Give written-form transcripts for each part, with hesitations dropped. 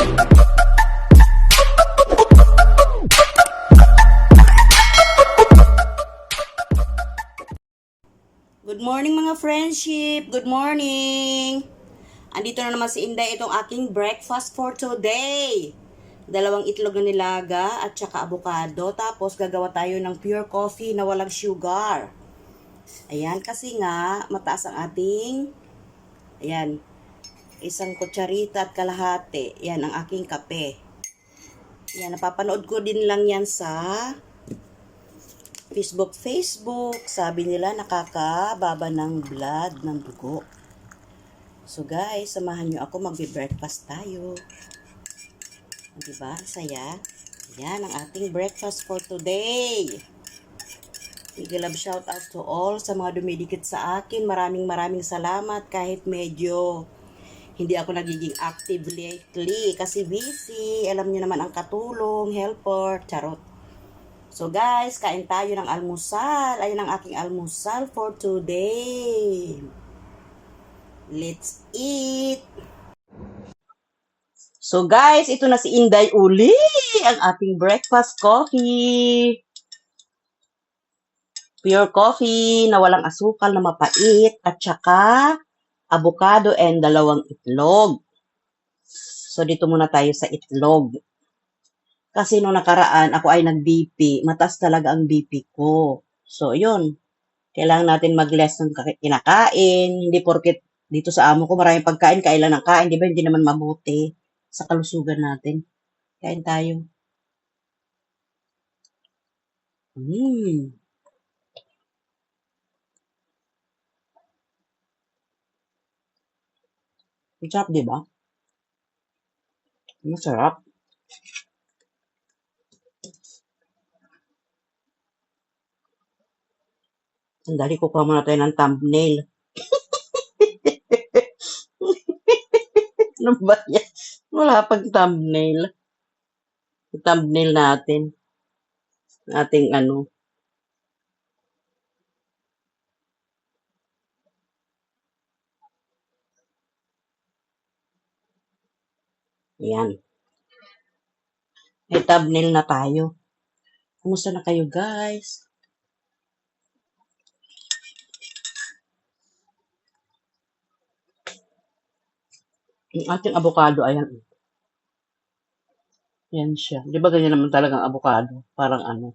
Good morning mga friendship! Good morning! Andito na naman si Inday, itong aking breakfast for today. 2 itlog na nilaga at saka avocado. Tapos gagawa tayo ng pure coffee na walang sugar. Ayan, kasi nga mataas ang ating, ayan, 1 kutsarita at kalahati. Yan ang aking kape. Yan, napapanood ko din lang yan sa Facebook. Sabi nila nakakababa ng blood, ng dugo. So guys, samahan nyo ako, magbe-breakfast tayo. Diba? Saya. Yan ang ating breakfast for today. Big love shout out to all sa mga dumidikit sa akin. Maraming salamat kahit medyo hindi ako nagiging active lately kasi busy. Alam nyo naman ang katulong, helper, charot. So guys, kain tayo ng almusal. Ayun ang aking almusal for today. Let's eat! So guys, ito na si Inday uli, ang ating breakfast coffee. Pure coffee na walang asukal na mapait at saka avocado and 2 itlog. So dito muna tayo sa itlog. Kasi nung nakaraan, ako ay nag-BP. Mataas talaga ang BP ko. So yun, kailangan natin mag-less ng kinakain. Hindi porket dito sa amo ko maraming pagkain, kailan ng kain. Di ba? Hindi naman mabuti sa kalusugan natin. Kain tayo. Masarap, di ba? Masarap. Sandali, kukuha muna tayo ng thumbnail. Ano ba yan? Wala pang thumbnail. Yung thumbnail natin. Ating ano. Ayan. May thumbnail na tayo. Kumusta na kayo, guys? Yung ating avocado, ayan. Yan siya. Di ba ganyan naman talagang avocado? Parang ano.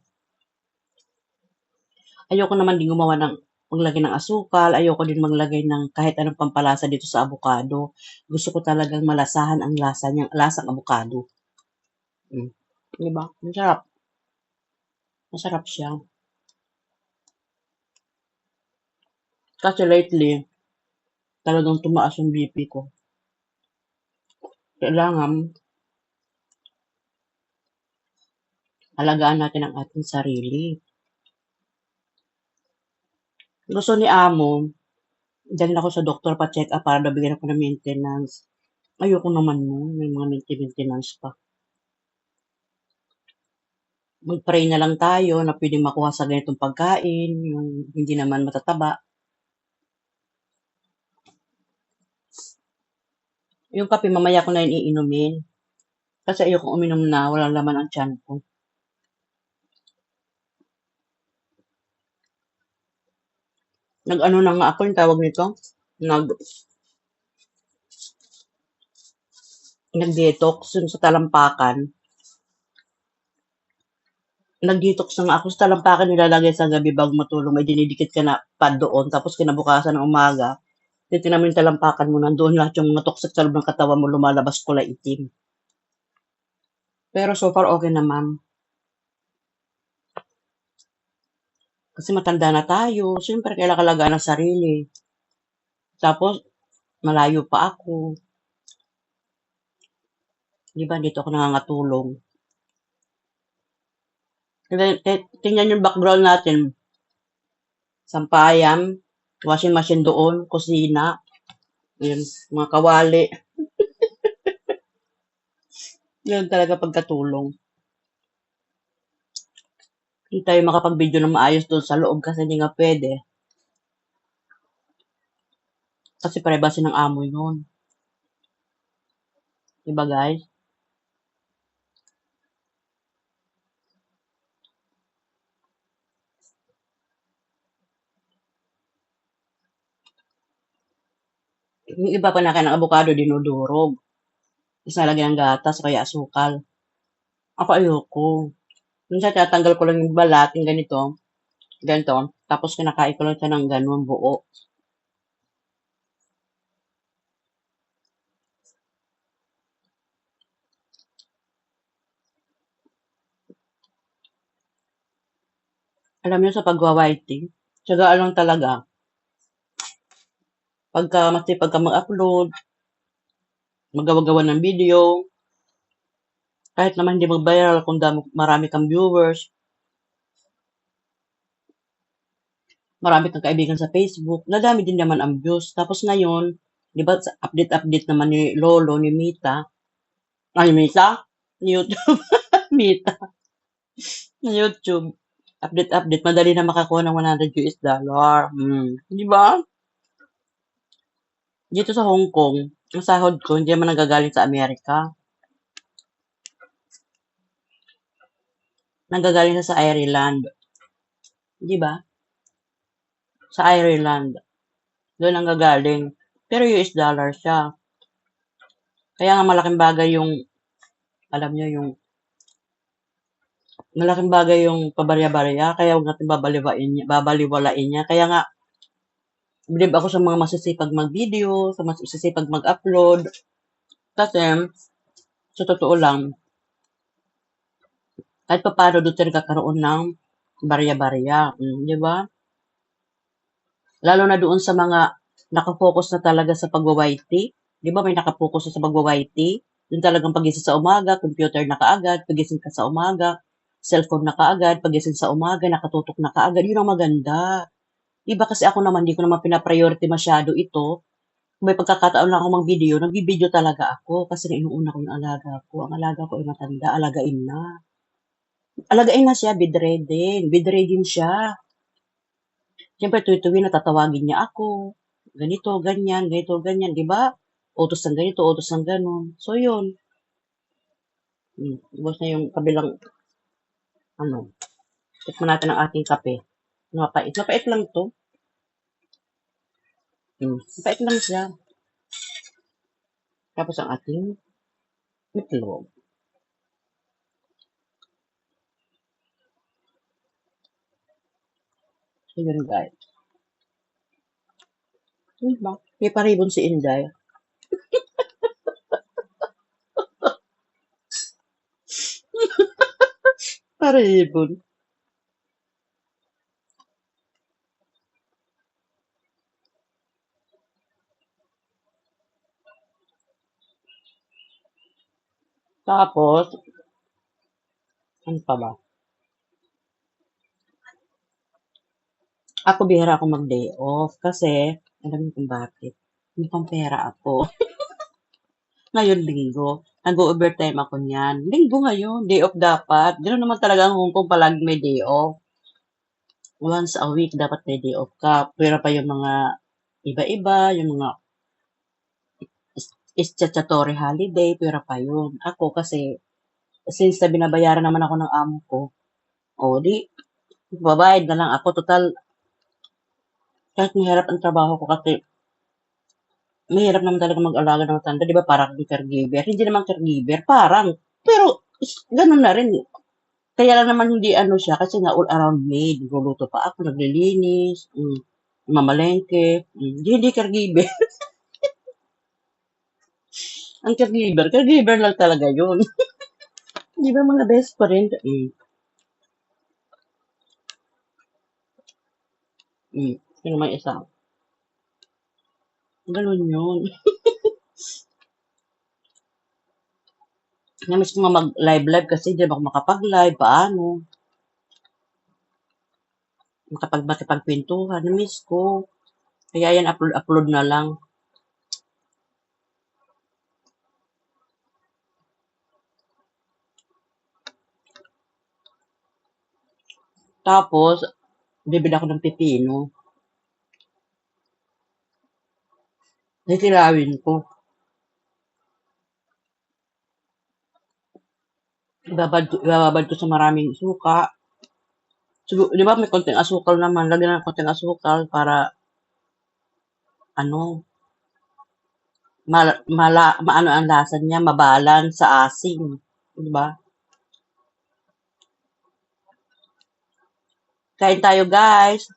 Ayoko naman din gumawa ng maglagay ng asukal. Ayoko din maglagay ng kahit anong pampalasa dito sa avocado. Gusto ko talagang malasahan ang lasa niya, lasang avocado. Di ba? Masarap. Masarap siya. Kasi lately, talagang tumaas yung BP ko. Kailangan alagaan natin ang ating sarili. Gusto ni amo, dalhin ako sa doktor pa-check up para nabigyan ako ng maintenance. Ayoko naman nun, may mga maintenance pa. Mag-pray na lang tayo na pwedeng makuha sa ganitong pagkain, yung hindi naman matataba. Yung kape, mamaya ko na yun iinumin. Kasi ayoko uminom na, walang laman ang tiyan ko. Nag-ano na nga ako, yung tawag nito, nag-detox yun sa talampakan. Nag-detox na nga ako sa talampakan, nilalagay sa gabi bago matulog. May dinidikit ka na pad doon. Tapos kinabukasan ng umaga, titignan mo yung talampakan mo, nandoon lahat yung mga toxic sa loob ng katawan mo, lumalabas kulay itim. Pero so far, okay naman. Kasi matanda na tayo. Siyempre, kailangan alagaan ang sarili. Tapos, malayo pa ako. Di ba, dito ako nangangatulong. Tingnan yung background natin. Sampayan, washing machine doon, kusina, yun, mga kawali. Yun talaga pagkatulong. Hindi tayo makapag-video ng maayos doon sa loob kasi hindi nga pwede. Kasi privacy ng amo yun. Diba guys? Yung iba pa nakain ng avocado, dinudurog. Tapos nalagyan ng gatas, kaya asukal. Ako ayoko. Minsan tatanggal ko lang yung balat, yung ganito, ganito. Tapos kinakain ko lang siya ng ganun, buo. Alam niyo sa pagwa-whiting, tiyagaan lang talaga. Masipag ka mag-upload, magawa-gawa ng video, kahit naman hindi mag-viral kung marami kang viewers, marami kang kaibigan sa Facebook, nadami din naman ang views. Tapos ngayon, di ba, update-update naman ni Lolo, ni Mita, Mita? Ni YouTube, Mita, ni YouTube. Update-update, madali na makakuha ng $100. Di ba? Dito sa Hong Kong, ang sahod ko, hindi naman nagagaling sa Amerika. Nanggagaling sa Ireland. Di ba? Sa Ireland. Doon ang gagaling. Pero US dollar siya. Kaya nga malaking bagay yung, alam nyo, yung, malaking bagay yung pabarya-barya. Kaya huwag natin babaliwalain niya. Kaya nga, believe ako sa mga masisipag mag-video, sa masisipag mag-upload. Kasi, sa totoo lang, kahit pa paano doon tayo kakaroon ng barya-barya. Di ba? Lalo na doon sa mga nakafocus na talaga sa pagwa-YT. Di ba may nakapokus sa pagwa-YT? Yung talagang pagising sa umaga, computer na kaagad, pagising ka sa umaga, cellphone na kaagad, pagising sa umaga, nakatutok na kaagad. Yun ang maganda. Iba kasi ako naman, di ko naman pinapriority masyado ito. Kung may pagkakataon lang ako mag-video, nag-video talaga ako kasi inuuna ko yung alaga ko. Ang alaga ko ay matanda, alagain na. Alagain na siya, bedridden. Bedridden siya. Siyempre, tuwi-tuwi natatawagin niya ako. Ganito, ganyan, di ba? Utos ng ganito, utos ng ganon. So, yun. Ubos na yung kabilang, ano, tikman natin ang ating kape. Mapait. Mapait lang to. Mapait lang siya. Tapos ang ating itlog. So, yun guys. Diba? May paribon si Inday. Paribon. Tapos, ano pa ba? Ako bihira ako mag-day off kasi, alam niyo kung bakit. May pang pera ako. Ngayon, linggo. Nag-overtime ako niyan. Linggo ngayon. Day off dapat. Ganoon naman talaga ang Hong Kong palagi may day off. Once a week dapat may day off ka. Pero pa yung mga iba-iba, yung mga statutory holiday, pero pa yun. Ako kasi, since na binabayaran naman ako ng amo ko, o di, babayad na lang ako. Total, kahit mahirap ang trabaho ko kasi, mahirap naman talaga mag-alaga ng matanda. Di ba parang caregiver? Hindi naman caregiver, parang. Pero, ganun na rin. Kaya lang naman hindi ano siya, kasi nga all around me. Nagluluto pa ako, naglilinis, mamalengke. Hindi caregiver. Ang caregiver lang talaga yun. Di ba mga best friend? Sino may isa? Ganun yun. Namiss ko nga mag-live kasi di ba ako makapag-live, paano? Makipagkwentuhan, namiss ko. Kaya yan, upload na lang. Tapos, bibili ako ng pipino. Kikilawin ko. Ibababad ko sa maraming suka. Siguro, di ba may konting asukal naman. Lagyan ng konting asukal para, ano, maano ang lasa niya, mabalan sa asim. Di ba? Kain tayo, guys.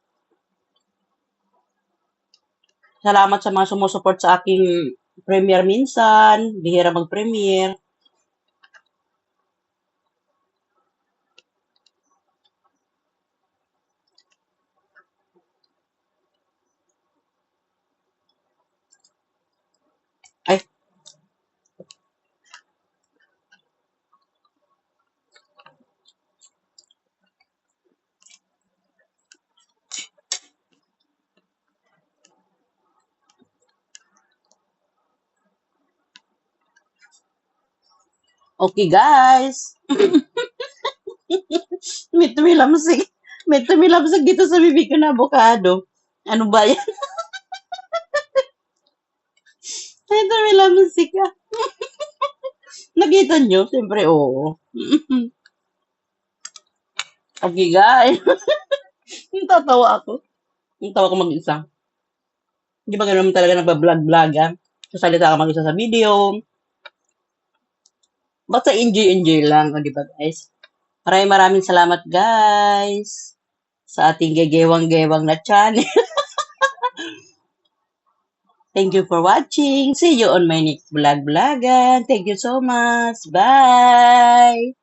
Salamat sa mga sumusuport sa aking premiere minsan. Bihira mag-premiere. Ay, okay, guys. May tumilamsik. May tumilamsik dito sa bibig ko na avocado. Ano ba yan? May tumilamsik ka. Nakita nyo? Siyempre, oo. Okay, guys. Tatawa ako. Tawa ko mag-isa. Hindi ba ganun talaga nagbablog-vlogan? Sasalita ka mag-isa sa video. Basta enjoy-enjoy lang. O, di ba, guys? Maraming salamat, guys. Sa ating gegewang-gewang na channel. Thank you for watching. See you on my next vlog-vlogan. Thank you so much. Bye!